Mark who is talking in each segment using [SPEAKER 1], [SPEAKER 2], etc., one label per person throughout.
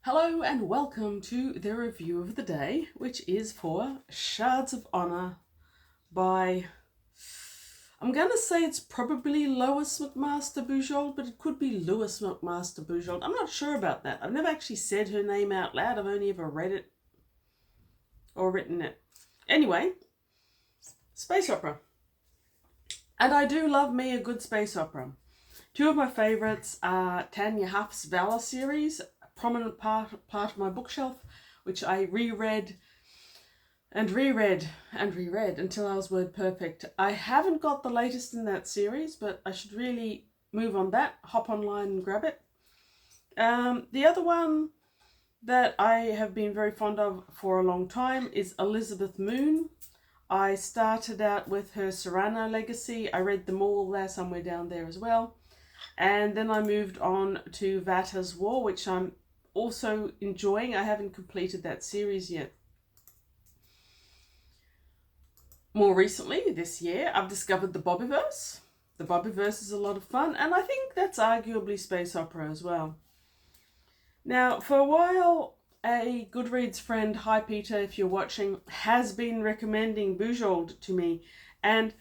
[SPEAKER 1] Hello and welcome to the review of the day, which is for Shards of Honour by, I'm going to say it's probably Lois McMaster Bujold, but it could be Lois McMaster Bujold. I'm not sure about that. I've never actually said her name out loud. I've only ever read it or written it. Anyway, space opera. And I do love me a good space opera. Two of my favourites are Tanya Huff's Valor series, prominent part of my bookshelf, which I reread and reread and reread until I was word perfect. I haven't got the latest in that series, but I should really move on that, hop online and grab it. The other one that I have been very fond of for a long time is Elizabeth Moon. I started out with her Serrano legacy. I read them all there, somewhere down there as well. And then I moved on to Vata's War, which I'm also enjoying. I haven't completed that series yet. More recently, this year, I've discovered the Bobbyverse. The Bobbyverse is a lot of fun, and I think that's arguably space opera as well. Now, for a while, a Goodreads friend, hi Peter, if you're watching, has been recommending Bujold to me, and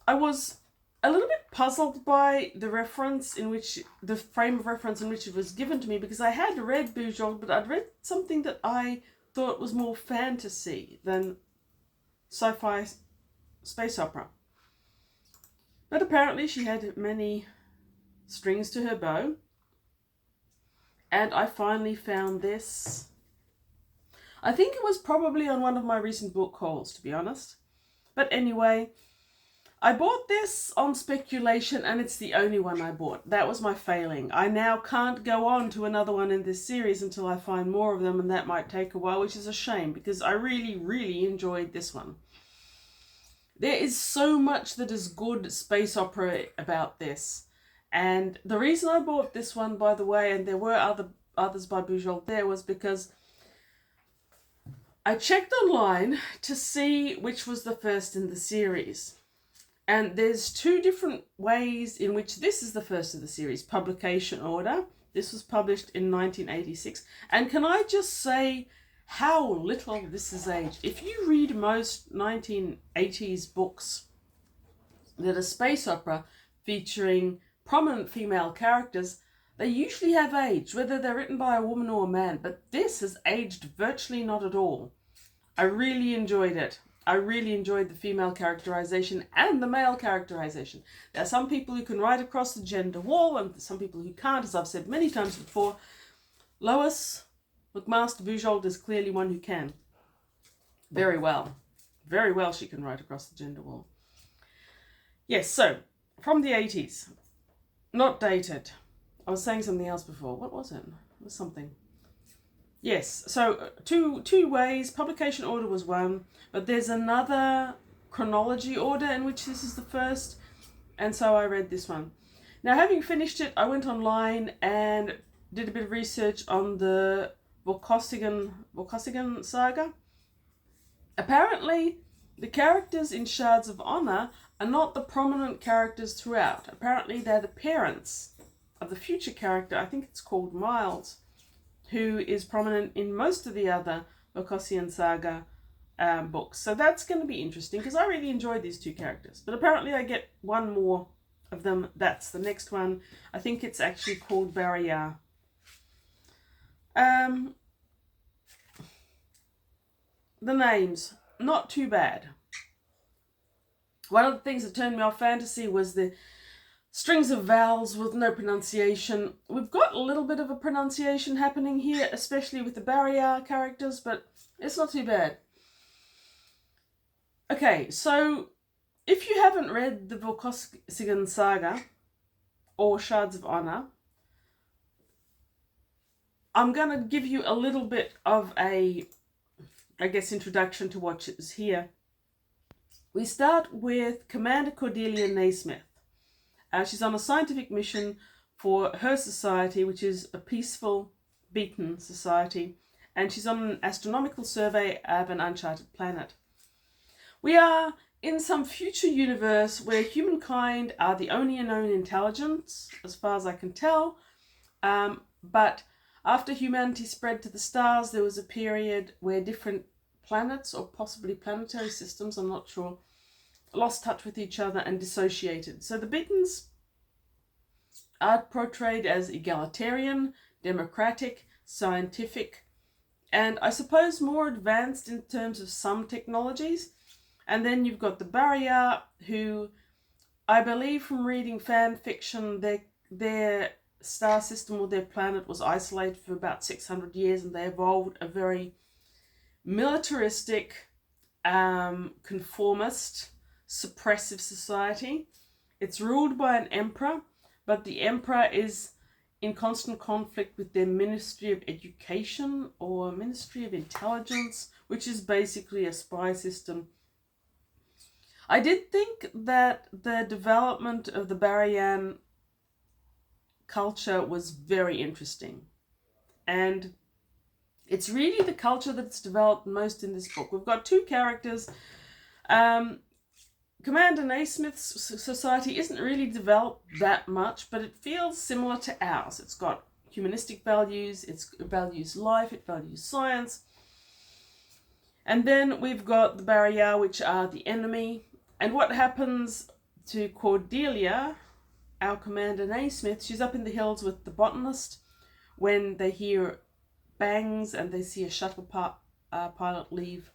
[SPEAKER 1] I was a little bit puzzled by the frame of reference in which it was given to me, because I had read Bujold, but I'd read something that I thought was more fantasy than sci-fi space opera. But apparently she had many strings to her bow, and I finally found this. I think it was probably on one of my recent book hauls, to be honest. But anyway, I bought this on speculation, and it's the only one I bought. That was my failing. I now can't go on to another one in this series until I find more of them, and that might take a while, which is a shame because I really, really enjoyed this one. There is so much that is good space opera about this. And the reason I bought this one, by the way, and there were others by Bujold there, was because I checked online to see which was the first in the series. And there's two different ways in which this is the first of the series. Publication order. This was published in 1986. And can I just say how little this is aged? If you read most 1980s books that are space opera featuring prominent female characters, they usually have aged, whether they're written by a woman or a man. But this has aged virtually not at all. I really enjoyed it. I really enjoyed the female characterization and the male characterization. There are some people who can write across the gender wall and some people who can't, as I've said many times before. Lois McMaster Bujold is clearly one who can. Very well. Very well she can write across the gender wall. Yes, so, from the 80s. Not dated. I was saying something else before. What was it? It was something. Yes, so two ways. Publication order was one, but there's another chronology order in which this is the first, and so I read this one. Now, having finished it, I went online and did a bit of research on the Vorkosigan saga. Apparently, the characters in Shards of Honour are not the prominent characters throughout. Apparently, they're the parents of the future character, I think it's called Miles, who is prominent in most of the other Vorkosigan saga books. So that's going to be interesting because I really enjoyed these two characters. But apparently I get one more of them. That's the next one. I think it's actually called Barrier. The names, not too bad. One of the things that turned me off fantasy was the strings of vowels with no pronunciation. We've got a little bit of a pronunciation happening here, especially with the barrier characters, but it's not too bad. Okay, so if you haven't read the Vorkosigan saga or Shards of Honour, I'm going to give you a little bit of a, introduction to what is here. We start with Commander Cordelia Naismith. She's on a scientific mission for her society, which is a peaceful, beaten society, and she's on an astronomical survey of an uncharted planet. We are in some future universe where humankind are the only known intelligence, as far as I can tell, but After humanity spread to the stars, there was a period where different planets, or possibly planetary systems, I'm not sure, lost touch with each other and dissociated. So the Beatons are portrayed as egalitarian, democratic, scientific, and I suppose more advanced in terms of some technologies. And then you've got the Barrier, who I believe from reading fan fiction, their star system or their planet was isolated for about 600 years, and they evolved a very militaristic, conformist, suppressive society. It's ruled by an emperor, but the emperor is in constant conflict with their Ministry of Education or Ministry of Intelligence, which is basically a spy system. I did think that the development of the Barrian culture was very interesting. And it's really the culture that's developed most in this book. We've got two characters. Commander Naismith's society isn't really developed that much, but it feels similar to ours. It's got humanistic values, it values life, it values science. And then we've got the Barrier, which are the enemy. And what happens to Cordelia, our Commander Naismith, she's up in the hills with the botanist when they hear bangs and they see a shuttle pilot leave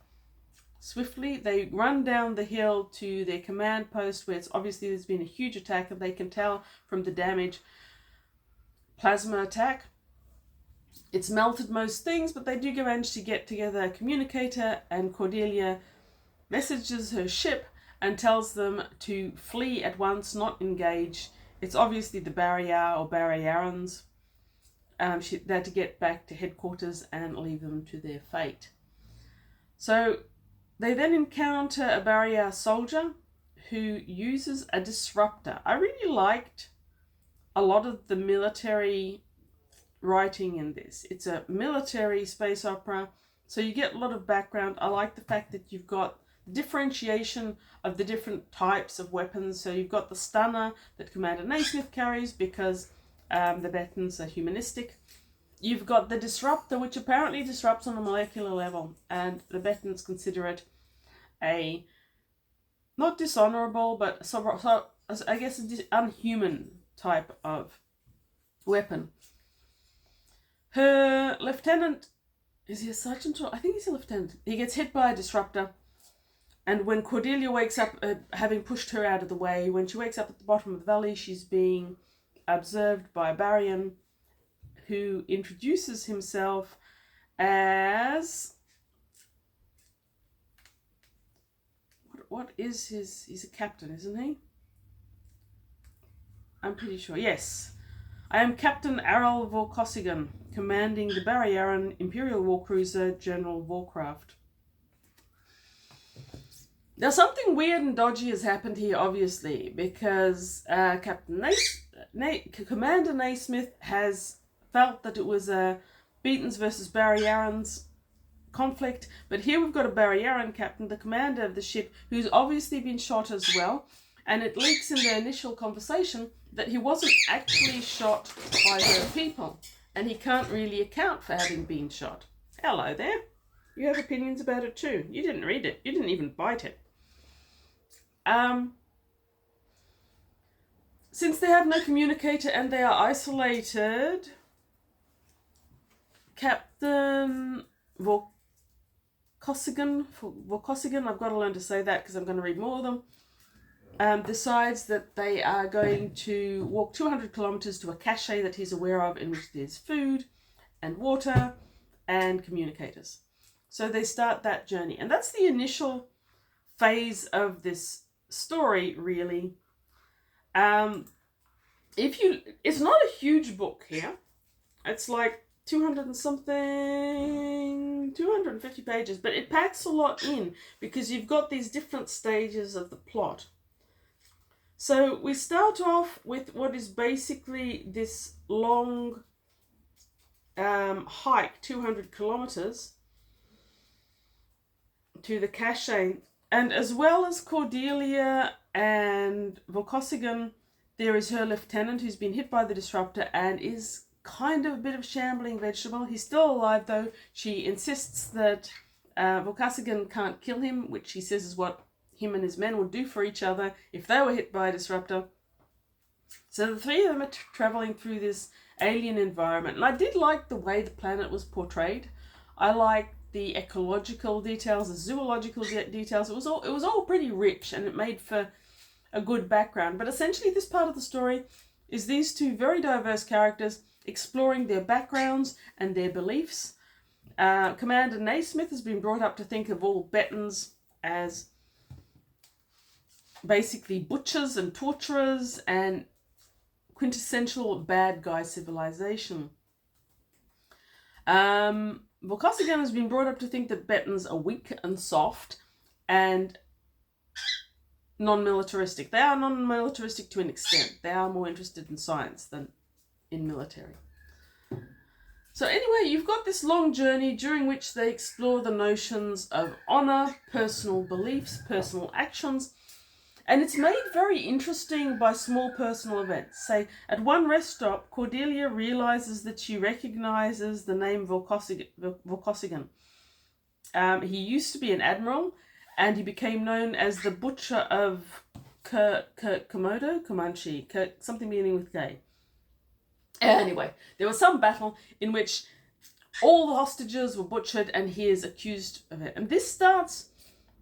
[SPEAKER 1] swiftly. They run down the hill to their command post, where it's obviously there's been a huge attack, and they can tell from the damage, plasma attack. It's melted most things, but they do manage to get together a communicator, and Cordelia messages her ship and tells them to flee at once, not engage. It's obviously the Barrier or Barriarans. They're to get back to headquarters and leave them to their fate. So they then encounter a Barrier soldier who uses a disruptor. I really liked a lot of the military writing in this. It's a military space opera, so you get a lot of background. I like the fact that you've got differentiation of the different types of weapons. So you've got the stunner that Commander Naismith carries because the Bettons are humanistic. You've got the disruptor, which apparently disrupts on a molecular level, and the Bettons consider it a not dishonorable, but I guess an unhuman type of weapon. Her lieutenant, is he a sergeant? I think he's a lieutenant. He gets hit by a disruptor. And when Cordelia wakes up, having pushed her out of the way, when she wakes up at the bottom of the valley, she's being observed by a Barrian who introduces himself as... What is his... He's a captain, isn't he? I'm pretty sure. Yes. I am Captain Errol Vorkosigan, commanding the Barriaran Imperial War Cruiser General Warcraft. Now, something weird and dodgy has happened here, obviously, because Commander Naismith has felt that it was a Beatons versus Barriarans conflict, but here we've got a Barriaran captain, the commander of the ship, who's obviously been shot as well, and it leaks in their initial conversation that he wasn't actually shot by her people, and he can't really account for having been shot. Hello there. You have opinions about it too. You didn't read it. You didn't even bite it. Since they have no communicator and they are isolated, Captain Vorkosigan, I've got to learn to say that because I'm going to read more of them, decides that they are going to walk 200 kilometers to a cache that he's aware of, in which there's food and water and communicators. So they start that journey, and that's the initial phase of this story, really. It's not a huge book here. It's like 200 and something, 250 pages, but it packs a lot in because you've got these different stages of the plot. So we start off with what is basically this long hike, 200 kilometers to the cache. And as well as Cordelia and Vorkosigan, there is her lieutenant who's been hit by the disruptor and is kind of a bit of shambling vegetable. He's still alive though. She insists that Volkosigan can't kill him, which he says is what him and his men would do for each other if they were hit by a disruptor. So the three of them are traveling through this alien environment. And I did like the way the planet was portrayed. I liked the ecological details, the zoological details. It was all pretty rich, and it made for a good background. But essentially this part of the story is these two very diverse characters exploring their backgrounds and their beliefs. Commander Naismith has been brought up to think of all Bettons as basically butchers and torturers and quintessential bad guy civilization. Volkosigan has been brought up to think that Bettons are weak and soft and non-militaristic. They are non-militaristic to an extent. They are more interested in science than in military. So anyway, you've got this long journey during which they explore the notions of honor, personal beliefs, personal actions, and it's made very interesting by small personal events. Say, at one rest stop, Cordelia realizes that she recognizes the name Volkosigan. He used to be an admiral, and he became known as the Butcher of Komodo, Comanche, something beginning with K. Anyway, there was some battle in which all the hostages were butchered and he is accused of it. And this starts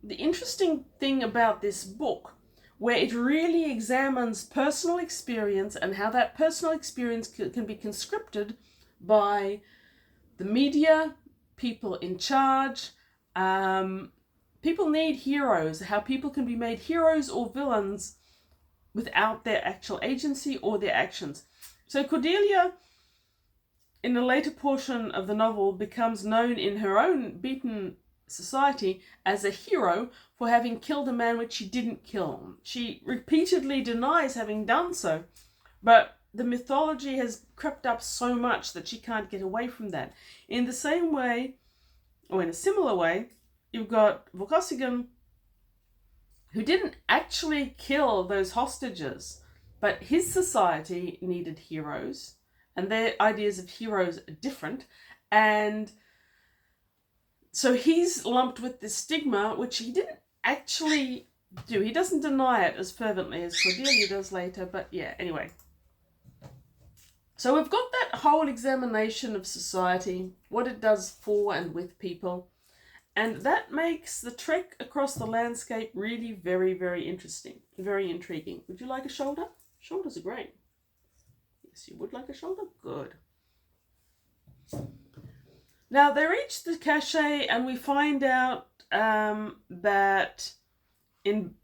[SPEAKER 1] the interesting thing about this book, where it really examines personal experience and how that personal experience can be conscripted by the media, people in charge. People need heroes, how people can be made heroes or villains without their actual agency or their actions. So Cordelia, in the later portion of the novel, becomes known in her own beaten society as a hero for having killed a man which she didn't kill. She repeatedly denies having done so, but the mythology has crept up so much that she can't get away from that. In the same way, or in a similar way, you've got Volkosigan, who didn't actually kill those hostages, but his society needed heroes, and their ideas of heroes are different, and so he's lumped with this stigma, which he didn't actually do. He doesn't deny it as fervently as Cordelia does later, but yeah, anyway. So we've got that whole examination of society, what it does for and with people, and that makes the trek across the landscape really very, very interesting, very intriguing. Would you like a shoulder? Shoulders are great. Yes, you would like a shoulder? Good. Now, they reach the cache and we find out that in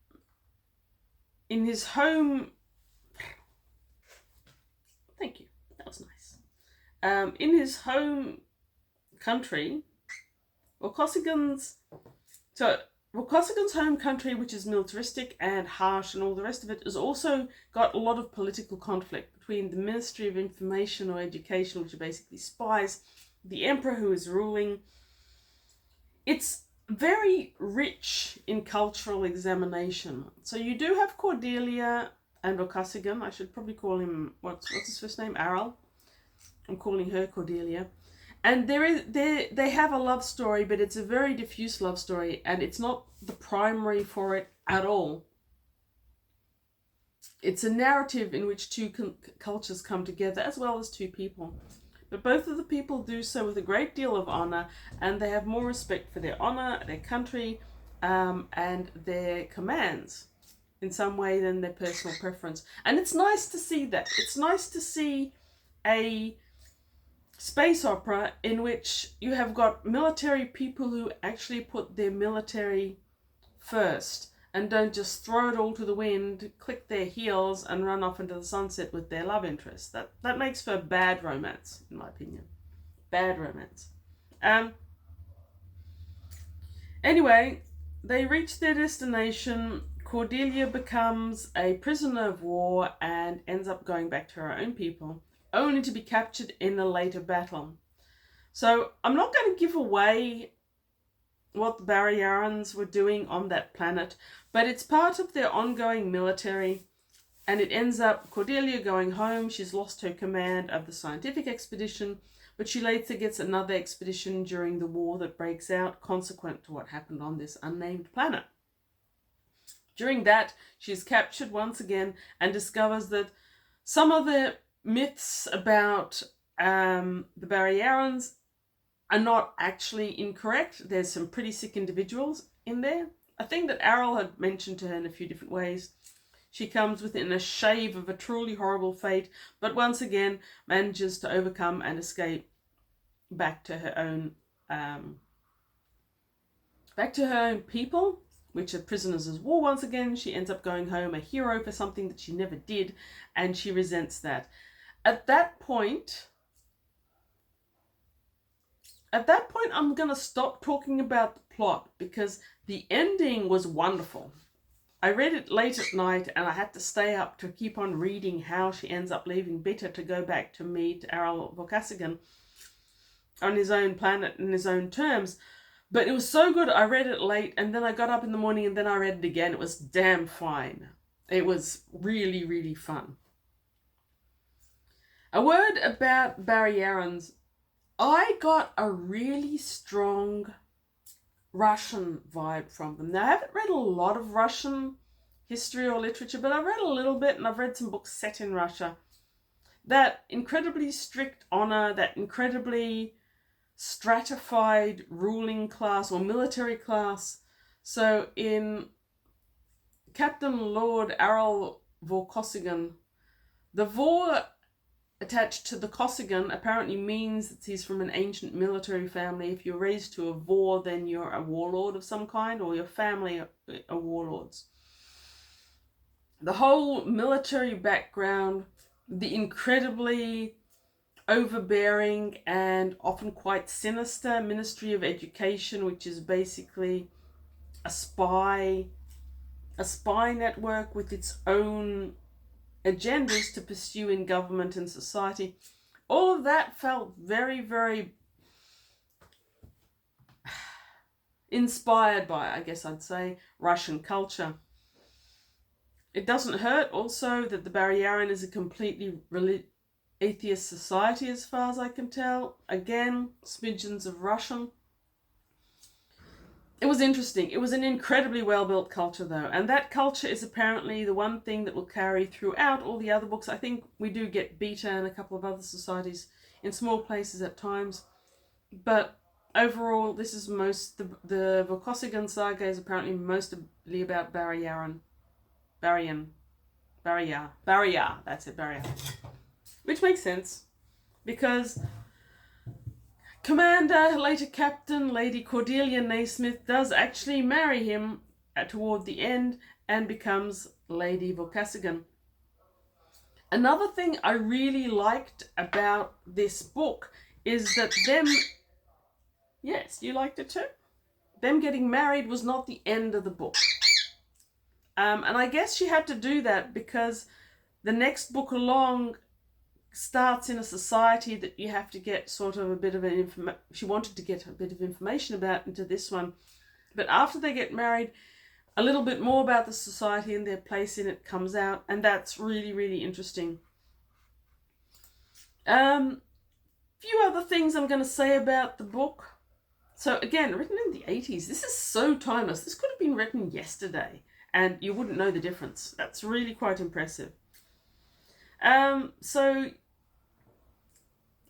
[SPEAKER 1] his home... Thank you. That was nice. In his home country, Volkosigan's home country, which is militaristic and harsh and all the rest of it, has also got a lot of political conflict between the Ministry of Information or Education, which are basically spies, the Emperor who is ruling. It's very rich in cultural examination. So you do have Cordelia and Volkosigan. I should probably call him, what's his first name? Aral. I'm calling her Cordelia. And they have a love story, but it's a very diffuse love story, and it's not the primary for it at all. It's a narrative in which two cultures come together, as well as two people. But both of the people do so with a great deal of honor, and they have more respect for their honor, their country, and their commands in some way than their personal preference. And it's nice to see that. It's nice to see a space opera in which you have got military people who actually put their military first and don't just throw it all to the wind, click their heels and run off into the sunset with their love interest. That makes for bad romance, in my opinion. Bad romance. Anyway, they reach their destination. Cordelia becomes a prisoner of war and ends up going back to her own people, only to be captured in a later battle. So I'm not going to give away what the Baryarans were doing on that planet, but it's part of their ongoing military And it ends up Cordelia going home. She's lost her command of the scientific expedition, but she later gets another expedition during the war that breaks out consequent to what happened on this unnamed planet. During that, she's captured once again and discovers that some of the myths about the Baryarans are not actually incorrect. There's some pretty sick individuals in there. A thing that Errol had mentioned to her in a few different ways. She comes within a shave of a truly horrible fate, but once again manages to overcome and escape back to her own people, which are prisoners of war. Once again, she ends up going home a hero for something that she never did, and she resents that. At that point, I'm going to stop talking about the plot because the ending was wonderful. I read it late at night and I had to stay up to keep on reading how she ends up leaving Bitter to go back to meet Errol Vorkasigan on his own planet in his own terms. But it was so good, I read it late and then I got up in the morning and then I read it again. It was damn fine. It was really, really fun. A word about Baryarans. I got a really strong Russian vibe from them. Now, I haven't read a lot of Russian history or literature, but I've read a little bit and I've read some books set in Russia. That incredibly strict honor, that incredibly stratified ruling class or military class. So in Captain Lord Errol Vorkosigan, the Vor attached to the Kosigan apparently means that he's from an ancient military family. If you're raised to a Vor, then you're a warlord of some kind, or your family are warlords. The whole military background, the incredibly overbearing and often quite sinister Ministry of Education, which is basically a spy network with its own agendas to pursue in government and society. All of that felt very, very inspired by, I guess I'd say, Russian culture. It doesn't hurt also that the Baryaran is a completely atheist society as far as I can tell. Again, smidgens of Russian. It was interesting. It was an incredibly well-built culture, though. And that culture is apparently the one thing that will carry throughout all the other books. I think we do get Beta and a couple of other societies in small places at times. But overall, this is the Vorkosigan saga is apparently mostly about Baryar. That's it, Baryar. Which makes sense. Because Commander, later Captain, Lady Cordelia Naismith does actually marry him toward the end and becomes Lady Vorkasigan. Another thing I really liked about this book is that yes, you liked it too? Them getting married was not the end of the book. And I guess she had to do that because the next book along starts in a society that you have to get sort of a bit of she wanted to get a bit of information about into this one. But after they get married, a little bit more about the society and their place in it comes out, and that's really, really interesting. Few other things I'm going to say about the book. So again, written in the 80s, this is so timeless. This could have been written yesterday and you wouldn't know the difference. That's really quite impressive. So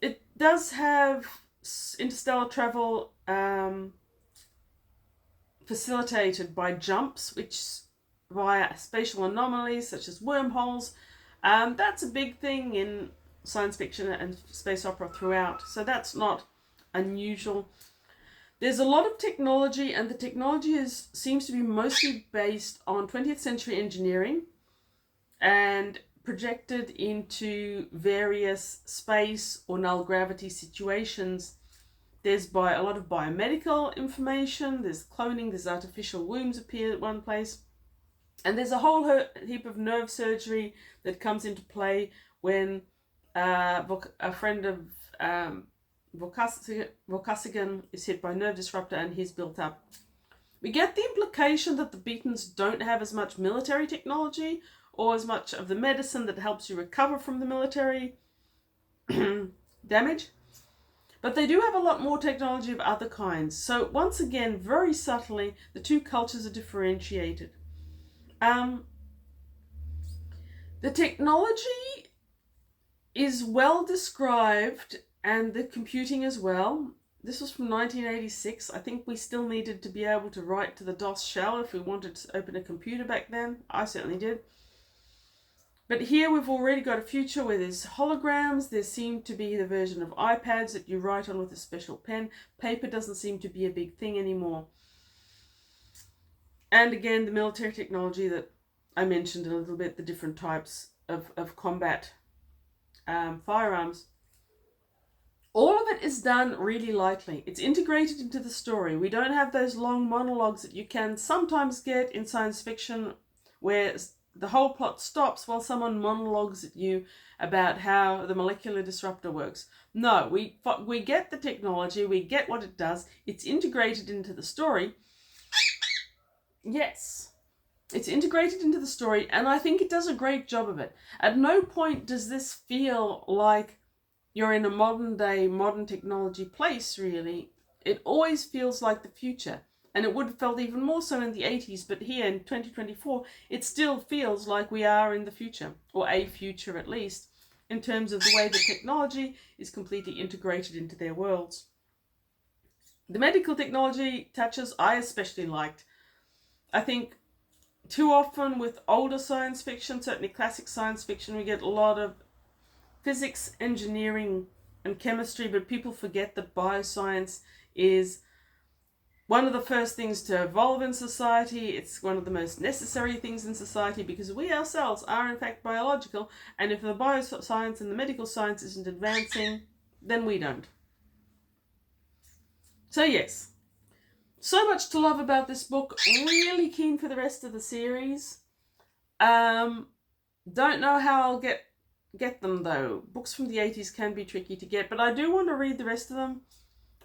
[SPEAKER 1] it does have interstellar travel facilitated by jumps, which via spatial anomalies such as wormholes. That's a big thing in science fiction and space opera throughout, so that's not unusual. There's a lot of technology, and the technology seems to be mostly based on 20th century engineering and projected into various space or null gravity situations. There's a lot of biomedical information, there's cloning, there's artificial wombs appear at one place, and there's a whole heap of nerve surgery that comes into play when a friend of Vorkasigan is hit by nerve disruptor and he's built up. We get the implication that the Beatons don't have as much military technology or as much of the medicine that helps you recover from the military damage. But they do have a lot more technology of other kinds. So once again, very subtly, the two cultures are differentiated. The technology is well described, and the computing as well. This was from 1986. I think we still needed to be able to write to the DOS shell if we wanted to open a computer back then. I certainly did. But here we've already got a future where there's holograms. There seem to be the version of iPads that you write on with a special pen. Paper doesn't seem to be a big thing anymore. And again, the military technology that I mentioned a little bit, the different types of combat firearms. All of it is done really lightly. It's integrated into the story. We don't have those long monologues that you can sometimes get in science fiction where the whole plot stops while someone monologues at you about how the molecular disruptor works. No, we get the technology, we get what it does, it's integrated into the story. Yes, it's integrated into the story, and I think it does a great job of it. At no point does this feel like you're in a modern day, modern technology place, really. It always feels like the future. And it would have felt even more so in the 80s, but here in 2024, it still feels like we are in the future, or a future at least, in terms of the way the technology is completely integrated into their worlds. The medical technology touches I especially liked. I think too often with older science fiction, certainly classic science fiction, we get a lot of physics, engineering, and chemistry, but people forget that bioscience is one of the first things to evolve in society. It's one of the most necessary things in society because we ourselves are in fact biological, and if the bioscience and the medical science isn't advancing, then we don't. So yes, so much to love about this book. Really keen for the rest of the series. Don't know how I'll get them though. Books from the 80s can be tricky to get, but I do want to read the rest of them.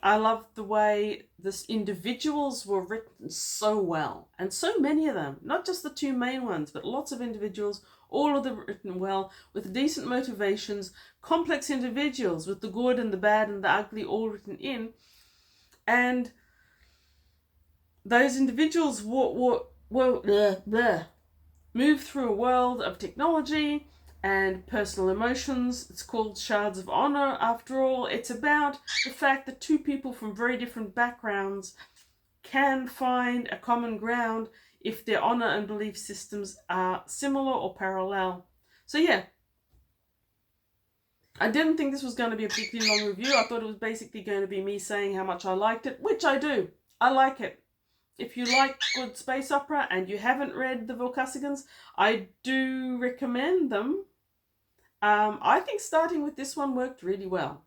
[SPEAKER 1] I love the way the individuals were written so well, and so many of them, not just the two main ones, but lots of individuals, all of them written well, with decent motivations, complex individuals with the good and the bad and the ugly all written in. And those individuals move through a world of technology and personal emotions. It's called Shards of Honour, after all. It's about the fact that two people from very different backgrounds can find a common ground if their honour and belief systems are similar or parallel. So yeah, I didn't think this was going to be a particularly long review. I thought it was basically going to be me saying how much I liked it, which I do. I like it. If you like good space opera and you haven't read the Vorkassigans, I do recommend them. I think starting with this one worked really well.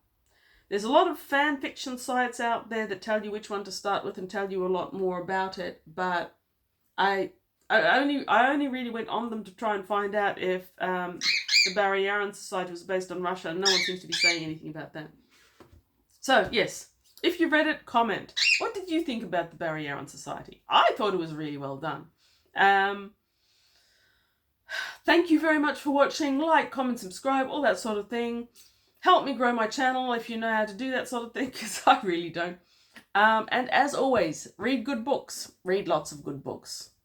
[SPEAKER 1] There's a lot of fan fiction sites out there that tell you which one to start with and tell you a lot more about it, but I only really went on them to try and find out if the Barry-Yaron Society was based on Russia, and no one seems to be saying anything about that. So yes, if you read it, comment. What did you think about the Barry-Yaron Society? I thought it was really well done. Thank you very much for watching. Like, comment, subscribe, all that sort of thing. Help me grow my channel if you know how to do that sort of thing, because I really don't. And as always, read good books. Read lots of good books.